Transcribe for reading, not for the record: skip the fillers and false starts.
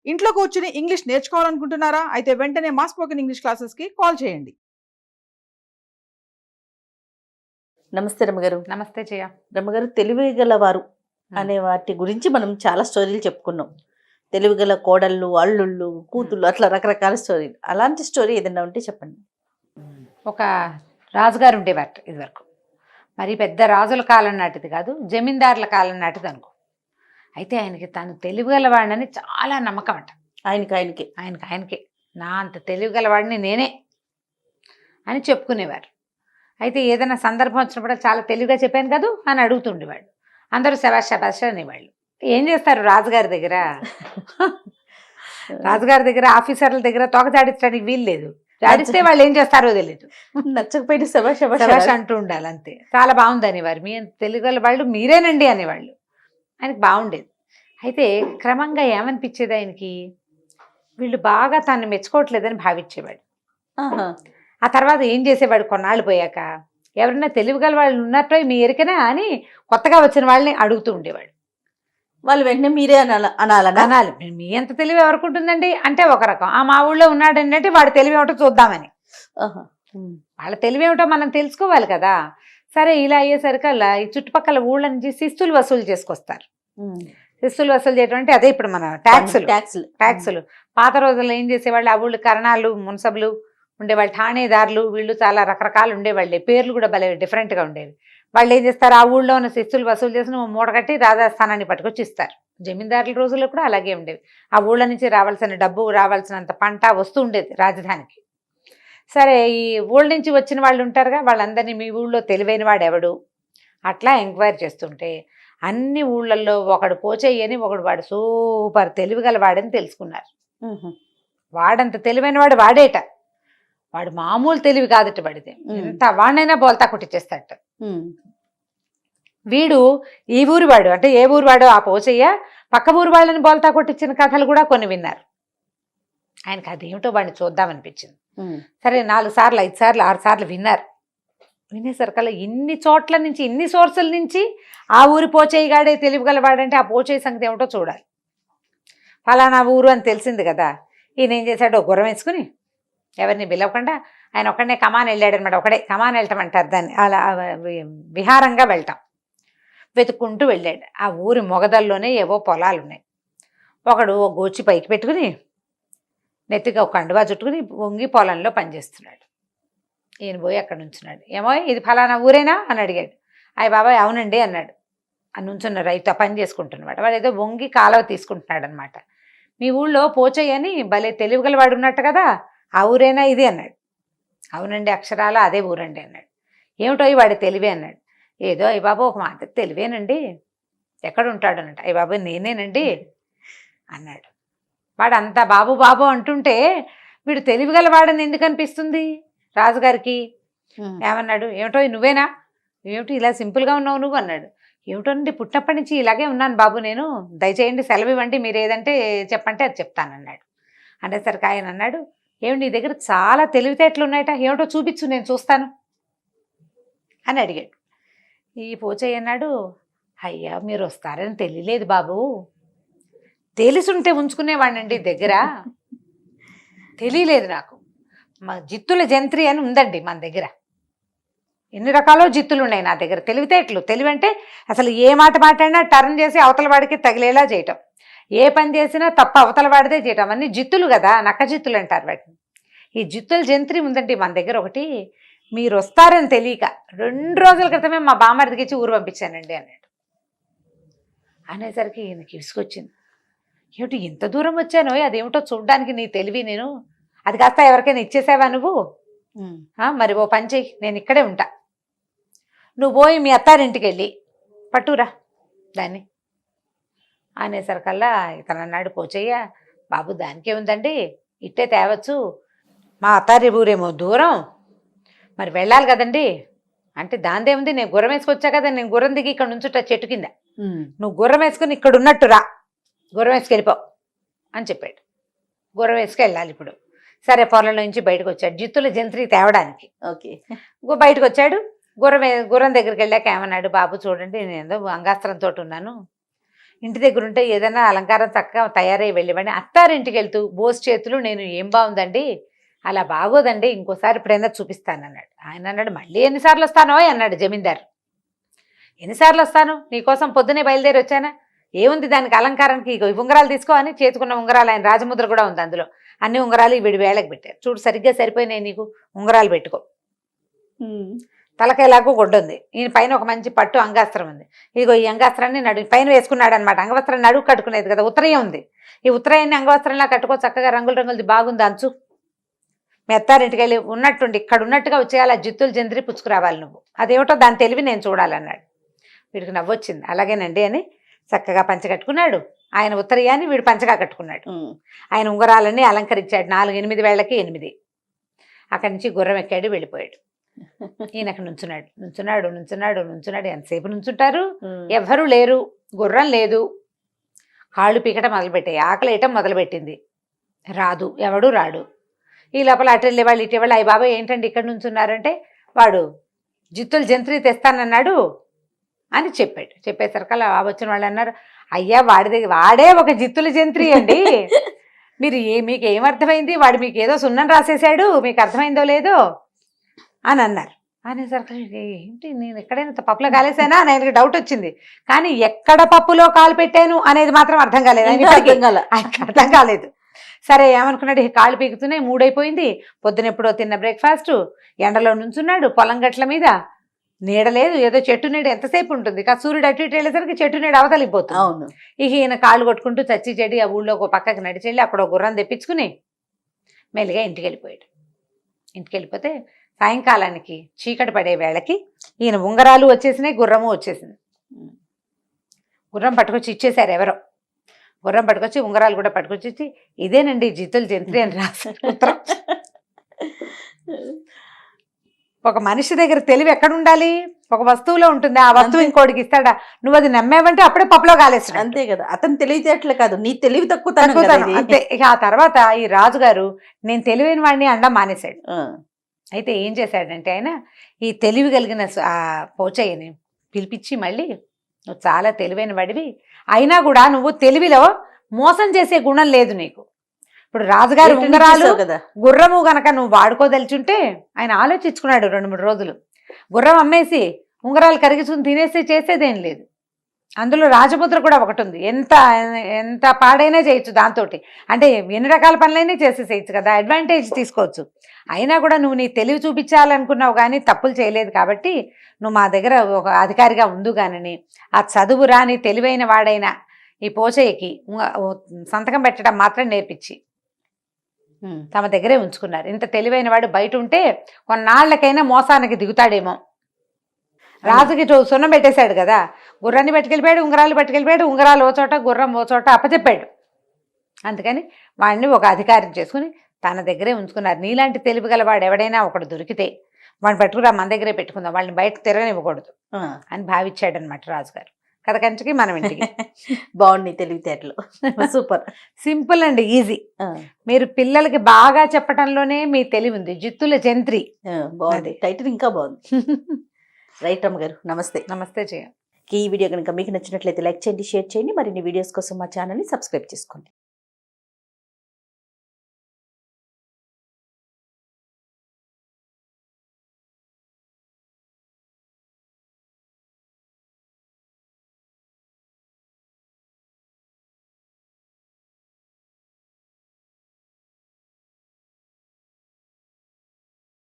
ఇంట్లో కూర్చుని ఇంగ్లీష్ నేర్చుకోవాలనుకుంటున్నారా? అయితే వెంటనే మా స్పోకెన్ ఇంగ్లీష్ క్లాసెస్‌కి కాల్ చేయండి. నమస్తే రమ్మగారు. నమస్తే జయ. రమ్మగారు, తెలివిగలవారు అనే వాటి గురించి మనం చాలా స్టోరీలు చెప్పుకున్నాం. తెలివిగల కోడళ్ళు, అల్లుళ్ళు, కూతుళ్ళు, అట్లా రకరకాల స్టోరీలు. అలాంటి స్టోరీ ఏదైనా ఉంటే చెప్పండి. ఒక రాజుగారు ఉండేవారట ఇదివరకు. మరి పెద్ద రాజుల కాలం నాటిది కాదు, జమీందారుల కాలం నాటిది అనుకో. అయితే ఆయనకి తను తెలివిగలవాడినని చాలా నమ్మకం అంట. ఆయనకే నా అంత తెలివిగలవాడిని నేనే అని చెప్పుకునేవారు. అయితే ఏదైనా సందర్భం వచ్చినప్పుడు చాలా తెలివిగా చెప్పాను కదా అని అడుగుతుండేవాడు. అందరూ శబాష్ శబాష్ అనేవాళ్ళు. ఏం చేస్తారు రాజుగారి దగ్గర? రాజుగారి దగ్గర ఆఫీసర్ల దగ్గర తోక జాడించడానికి వీలు లేదు. జాడిస్తే వాళ్ళు ఏం చేస్తారో తెలియదు. నచ్చకపోయిన శబాష్ శబాష్ అంటూ ఉండాలి అంతే. చాలా బాగుంది అనేవారు. మీ తెలుగుగల వాళ్ళు మీరేనండి అనేవాళ్ళు. ఆయనకి బాగుండేది. అయితే క్రమంగా ఏమనిపించేది ఆయనకి, వీళ్ళు బాగా తను మెచ్చుకోవట్లేదని భావించేవాడు. ఆ తర్వాత ఏం చేసేవాడు, కొన్నాళ్ళు పోయాక ఎవరైనా తెలివిగల వాళ్ళు ఉన్నట్టు మీ ఎరికనా అని కొత్తగా వచ్చిన వాళ్ళని అడుగుతూ ఉండేవాడు. వాళ్ళు వెంటనే మీరే అనాలి. మీ ఎంత తెలివి ఎవరికి ఉంటుందండి అంటే ఒక రకం, ఆ మా ఊళ్ళో ఉన్నాడండి అంటే వాడు తెలివి ఏమిటో చూద్దామని. వాళ్ళ తెలివి ఏమిటో మనం తెలుసుకోవాలి కదా. సరే, ఇలా అయ్యేసరికల్లా ఈ చుట్టుపక్కల ఊళ్ళ నుంచి శిస్తులు వసూలు చేసుకొస్తారు. శిస్తులు వసూలు చేయడం అంటే అదే ఇప్పుడు మన ట్యాక్సులు. పాత రోజుల్లో ఏం చేసేవాళ్ళు, ఆ ఊళ్ళు కరణాలు, మున్సబులు ఉండేవాళ్ళు, ఠాణేదారులు, వీళ్ళు చాలా రకరకాలు ఉండేవాళ్ళే. పేర్లు కూడా భలే డిఫరెంట్గా ఉండేవి. వాళ్ళు ఏం చేస్తారు, ఆ ఊళ్ళో ఉన్న శిస్తులు వసూలు చేసి మూట కట్టి రాజస్థానాన్ని పట్టుకొచ్చి ఇస్తారు. జమీందారుల రోజుల్లో కూడా అలాగే ఉండేవి. ఆ ఊళ్ళ నుంచి రావాల్సిన డబ్బు, రావాల్సినంత పంట వస్తూ ఉండేది రాజధానికి. సరే, ఈ ఊళ్ళ నుంచి వచ్చిన వాళ్ళు ఉంటారుగా, వాళ్ళందరినీ మీ ఊళ్ళో తెలివైన వాడు ఎవడు అట్లా ఎంక్వైరీ చేస్తుంటే అన్ని ఊళ్ళల్లో ఒకడు పోచేయని ఒకడు వాడు సూపర్ తెలివిగల వాడని తెలుసుకున్నారు. వాడంత తెలివైన వాడు వాడేట. వాడు మామూలు తెలివి కాదట వాడితే. ఎంత వాడినైనా బోల్తా కొట్టించేస్తాడట. వీడు ఈ ఊరు వాడు అంటే ఏ ఊరు వాడు ఆ పోచయ్య పక్క ఊరు వాళ్ళని బోల్తా కొట్టించిన కథలు కూడా కొన్ని విన్నారు. ఆయనకి అదేమిటో వాడిని చూద్దామనిపించింది. సరే, 4 సార్లు 5 సార్లు 6 సార్లు విన్నారు. వినేసరికల్లా ఇన్ని చోట్ల నుంచి, ఇన్ని సోర్సుల నుంచి ఆ ఊరి పోచయ్యగాడే తెలివిగలవాడంటే ఆ పోచయ్య సంగతి ఏమిటో చూడాలి. ఫలానా ఊరు అని తెలిసింది కదా. ఈయన ఏం చేశాడు, గుర్రం వేసుకుని ఎవరిని పిలవకుండా ఆయన ఒక్కడనే కమాన్ వెళ్ళాడు అనమాట. ఒకడే కమాన్ వెళ్ళటం అంటారు దాన్ని. అలా విహారంగా వెళ్ళటం వెతుక్కుంటూ వెళ్ళాడు. ఆ ఊరి మొగదల్లోనే ఏవో పొలాలు ఉన్నాయి. ఒకడు ఓ గోచి పైకి పెట్టుకుని నెత్తిగా ఒక కండువా చుట్టుకుని వంగి పొలంలో పనిచేస్తున్నాడు. ఈయన పోయి అక్కడ నుంచున్నాడు. ఏమో ఇది ఫలానా ఊరేనా అని అడిగాడు. అయ్య బాబాయ్ అవునండి అన్నాడు. అని నుంచున్న రైతు పని చేసుకుంటున్నాడు. వాడు ఏదో వంగి కాలువ తీసుకుంటున్నాడు అనమాట. మీ ఊళ్ళో పోచయ్యని భలే తెలివిగలవాడు ఉన్నట్టు కదా, ఆ ఊరేనా ఇది అన్నాడు. అవునండి, అక్షరాల అదే ఊరండి అన్నాడు. ఏమిటో వాడి తెలివే అన్నాడు. ఏదో అయ్య బాబు ఒక మాట తెలివేనండి. ఎక్కడ ఉంటాడు అన్నట్టు. అయ్య బాబు నేనేనండి అన్నాడు. వాడు అంతా బాబు బాబు అంటుంటే వీడు తెలివిగలవాడని ఎందుకు అనిపిస్తుంది రాజుగారికి? ఏమన్నాడు, ఏమిటో నువ్వేనా, ఏమిటి ఇలా సింపుల్గా ఉన్నావు నువ్వు అన్నాడు. ఏమిటోనండి, పుట్టినప్పటి నుంచి ఇలాగే ఉన్నాను బాబు నేను, దయచేయండి సెలవు ఇవ్వండి, మీరు ఏదంటే చెప్పంటే అది చెప్తానన్నాడు. అనేసరికి ఆయన అన్నాడు, ఏమిటి నీ దగ్గర చాలా తెలివితేటలు ఉన్నాయట, ఏమిటో చూపించు నేను చూస్తాను అని అడిగాడు. ఈ పోచయ్య అన్నాడు, అయ్యా మీరు వస్తారని తెలియలేదు బాబు, తెలుసుంటే ఉంచుకునేవాడినండి దగ్గర, తెలియలేదు నాకు. మా జిత్తుల జంత్రి అని ఉందండి మన దగ్గర. ఎన్ని రకాలో జిత్తులు ఉన్నాయి నా దగ్గర. తెలివితేటలు, తెలివి అంటే అసలు ఏ మాట మాట్లాడినా టర్న్ చేసి అవతల వాడికి తగిలేలా చేయటం, ఏ పని చేసినా తప్ప అవతల వాడిదే చేయటం, అవన్నీ జిత్తులు కదా, నక్క జిత్తులు అంటారు వాటిని. ఈ జిత్తుల జంత్రి ఉందండి మన దగ్గర ఒకటి, మీరు వస్తారని తెలియక 2 రోజుల క్రితమే మా బామ్మర్దికి ఇచ్చి ఊరు పంపించానండి అన్నాడు. అనేసరికి ఈయనకి విసుకొచ్చింది. ఏమిటి ఇంత దూరం వచ్చానో, అదేమిటో చూడ్డానికి నీ తెలివి, నేను అది కాస్త ఎవరికైనా ఇచ్చేసావా నువ్వు? మరి ఓ పని చెయ్యి, నేను ఇక్కడే ఉంటా, నువ్వు పోయి మీ అత్తారింటికి వెళ్ళి పట్టురా దాన్ని అనేసరికల్లా ఇతను అన్నాడు పోచయ్య, బాబు దానికే ఉందండి, ఇట్టే తేవచ్చు, మా అత్తారి ఊరేమో దూరం, మరి వెళ్ళాలి కదండి అంటే దాందే ఉంది, నేను గుర్రం వేసుకొచ్చా కదా, నేను గుర్రం దిగి ఇక్కడ నుంచుట చెట్టు కింద, నువ్వు గుర్రం వేసుకుని ఇక్కడ ఉన్నట్టు రా, గుర్రం వేసుకెళ్ళిపోవు అని చెప్పాడు. గుర్రం వేసుకెళ్ళాలి ఇప్పుడు. సరే, పొలంలో నుంచి బయటకు వచ్చాడు జిత్తుల జంత్రి తేవడానికి. ఓకే, బయటకు వచ్చాడు. గుర్రం దగ్గరికి వెళ్ళాక ఏమన్నాడు, బాబు చూడండి నేను ఏదో అంగాస్త్రంతో ఉన్నాను, ఇంటి దగ్గర ఉంటే ఏదైనా అలంకారం చక్కగా తయారై వెళ్ళివ్వండి. అత్తారింటికి వెళ్తూ బోస్ చేతులు నేను ఏం బాగుందండి, అలా బాగోదండి, ఇంకోసారి ఎప్పుడైనా చూపిస్తాను అన్నాడు. ఆయన అన్నాడు, మళ్ళీ ఎన్నిసార్లు వస్తానో అన్నాడు జమీందారు. ఎన్నిసార్లు వస్తాను, నీకోసం పొద్దునే బయలుదేరి వచ్చానా, ఏముంది దానికి అలంకారానికి, ఇగో ఈ ఉంగరాలు తీసుకో అని చేతుకున్న ఉంగరాలు, ఆయన రాజముద్ర కూడా ఉంది అందులో, అన్ని ఉంగరాలు వీడి వేళకు పెట్టారు. చూడు సరిగ్గా సరిపోయినాయి నీకు, ఉంగరాలు పెట్టుకో. తలకాయలాగా గొడ్డుంది, ఈయన పైన ఒక మంచి పట్టు అంగాస్త్రం ఉంది, ఇదిగో ఈ అంగాస్త్రాన్ని పైన వేసుకున్నాడు అనమాట. అంగవస్త్రం నడువు కట్టుకునేది కదా, ఉత్తరయం ఉంది, ఈ ఉత్తరయాన్ని అంగవస్త్రంలా కట్టుకో, చక్కగా రంగుల రంగులది బాగుంది అంచు. మీ అత్తారింటికి వెళ్ళి ఉన్నట్టుండి ఇక్కడ ఉన్నట్టుగా వచ్చేయాలి, ఆ జిత్తులు జంత్రి పుచ్చుకురావాలి నువ్వు, అదేమిటో దాని తెలివి నేను చూడాలన్నాడు. వీడికి నవ్వొచ్చింది. అలాగేనండి అని చక్కగా పంచ కట్టుకున్నాడు. ఆయన ఉత్తరయాన్ని వీడు పంచగా కట్టుకున్నాడు. ఆయన ఉంగరాలన్నీ అలంకరించాడు. 4-8 వేళ్లకి 8. అక్కడి నుంచి గుర్రం ఎక్కాడు, వెళ్ళిపోయాడు. ఈయనకు నుంచున్నాడు. ఎంతసేపు నుంచుంటారు, ఎవ్వరూ లేరు, గుర్రం లేదు, కాళ్ళు పీకటం మొదలుపెట్టాయి, ఆకలి వేయటం మొదలుపెట్టింది, రాదు, ఎవడు రాడు. ఈ లోపల అటు వెళ్ళే వాళ్ళు ఇటు వాళ్ళు, అయ్య బాబాయ్ ఏంటండి ఇక్కడ నుంచున్నారంటే, వాడు జిత్తులు జంత్రి తెస్తానన్నాడు అని చెప్పాడు. చెప్పేసరికల్లా వచ్చిన వాళ్ళు అన్నారు, అయ్యా వాడే ఒక జిత్తుల జంత్రి అండి, మీకు ఏమర్థమైంది, వాడు మీకు ఏదో సున్నం రాసేసాడు, మీకు అర్థమైందో లేదో అని అన్నారు. అనేసరికి ఏంటి నేను ఎక్కడైనా పప్పులో కాలేసానా అని ఆయనకి డౌట్ వచ్చింది. కానీ ఎక్కడ పప్పులో కాలు పెట్టాను అనేది మాత్రం అర్థం కాలేదు, ఆయనకి అర్థం కాలేదు. సరే ఏమనుకున్నాడు, కాళ్ళు పీకుతున్నాయి, 3 అయిపోయింది, పొద్దునెప్పుడో తిన్న బ్రేక్ఫాస్ట్, ఎండలో నుంచున్నాడు, పొలం గట్ల మీద నీడ లేదు, ఏదో చెట్టు నీడ ఎంతసేపు ఉంటుంది, సూర్యుడు అటు ఇటు వెళ్ళేసరికి చెట్టు నీడ అవతలిపోతుంది. అవును. ఇక ఈయన కాళ్ళు కొట్టుకుంటూ చచ్చి చెడి ఆ ఊళ్ళో ఒక పక్కకి నడిచెళ్ళి అక్కడ ఒక గుర్రం తెప్పించుకుని మెల్లిగా ఇంటికి వెళ్ళిపోయాడు. ఇంటికి వెళ్ళిపోతే సాయంకాలానికి చీకటి పడే వేళకి ఈయన ఉంగరాలు వచ్చేసినాయి, గుర్రము వచ్చేసింది. గుర్రం పట్టుకొచ్చి ఇచ్చేశారు ఎవరో, గుర్రం పట్టుకొచ్చి ఉంగరాలు కూడా పట్టుకొచ్చి, ఇదేనండి జిత్తుల జంత్రి అని రాశారు ఉత్తరం. ఒక మనిషి దగ్గర తెలివి ఎక్కడ ఉండాలి, ఒక వస్తువులో ఉంటుంది, ఆ వస్తువు ఇంకోటికి ఇస్తాడా, నువ్వు అది నమ్మేవంటే అప్పుడే పప్పులో కాలేస్తాడు. అంతే కదా, అతను తెలివితేటలు కాదు, నీ తెలివి తక్కువ. అంతే. ఇక ఆ తర్వాత ఈ రాజుగారు నేను తెలివైన వాడిని అండం మానేశాడు. అయితే ఏం చేశాడంటే ఆయన ఈ తెలివి కలిగిన ఆ పోచయ్యని పిలిపించి, మళ్ళీ నువ్వు చాలా తెలివైన వాడివి, అయినా కూడా నువ్వు తెలివిలో మోసం చేసే గుణం లేదు నీకు. ఇప్పుడు రాజుగారు ఉంగరాలు గుర్రము గనక నువ్వు వాడుకోదలుచుంటే, ఆయన ఆలోచించుకున్నాడు 2-3 రోజులు. గుర్రం అమ్మేసి ఉంగరాలు కరిగించుకుని తినేసి చేసేదేం లేదు. అందులో రాజముద్ర కూడా ఒకటి ఉంది, ఎంత పాడైనా చేయొచ్చు దాంతో, అంటే ఎన్ని రకాల పనులైనా చేసేసేయచ్చు కదా, అడ్వాంటేజ్ తీసుకోవచ్చు. అయినా కూడా నువ్వు నీ తెలివి చూపించాలనుకున్నావు కానీ తప్పులు చేయలేదు కాబట్టి నువ్వు మా దగ్గర ఒక అధికారిగా ఉండు కానీ, ఆ చదువు రాని తెలివైన వాడైన ఈ పోచయ్యకి సంతకం పెట్టడం మాత్రం నేర్పించి తమ దగ్గరే ఉంచుకున్నారు. ఇంత తెలివైన వాడు బయట ఉంటే కొన్నాళ్లకైనా మోసానికి దిగుతాడేమో. రాజుకి సున్నం పెట్టేశాడు కదా, గుర్రాన్ని పట్టుకెళ్ళిపోయాడు, ఉంగరాలు పట్టుకెళ్ళిపోయాడు, ఉంగరాలు ఓ చోట గుర్రం ఓ చోట అప్పచెప్పాడు. అందుకని వాడిని ఒక అధికారం చేసుకుని తన దగ్గరే ఉంచుకున్నారు. నీలాంటి తెలివి గల వాడు ఎవడైనా ఒకడు దొరికితే వాడిని పట్టుకురా, మన దగ్గరే పెట్టుకుందాం, వాళ్ళని బయటకు తిరగనివ్వకూడదు అని భావించాడు అనమాట రాజుగారు. కథ కంచికి మనం ఇంటికి. బాగుంది తెలివితేటలు, సూపర్, సింపుల్ అండ్ ఈజీ. మీరు పిల్లలకి బాగా చెప్పటంలోనే మీ తెలివి ఉంది. జిత్తుల జంత్రి బాగుంది, టైటిల్ ఇంకా బాగుంది. రైట్ అమ్మగారు, నమస్తే. నమస్తే చేయ. ఈ వీడియో కనుక మీకు నచ్చినట్లయితే లైక్ చేయండి, షేర్ చేయండి. మరిన్ని వీడియోస్ కోసం మా ఛానల్ని సబ్స్క్రైబ్ చేసుకోండి.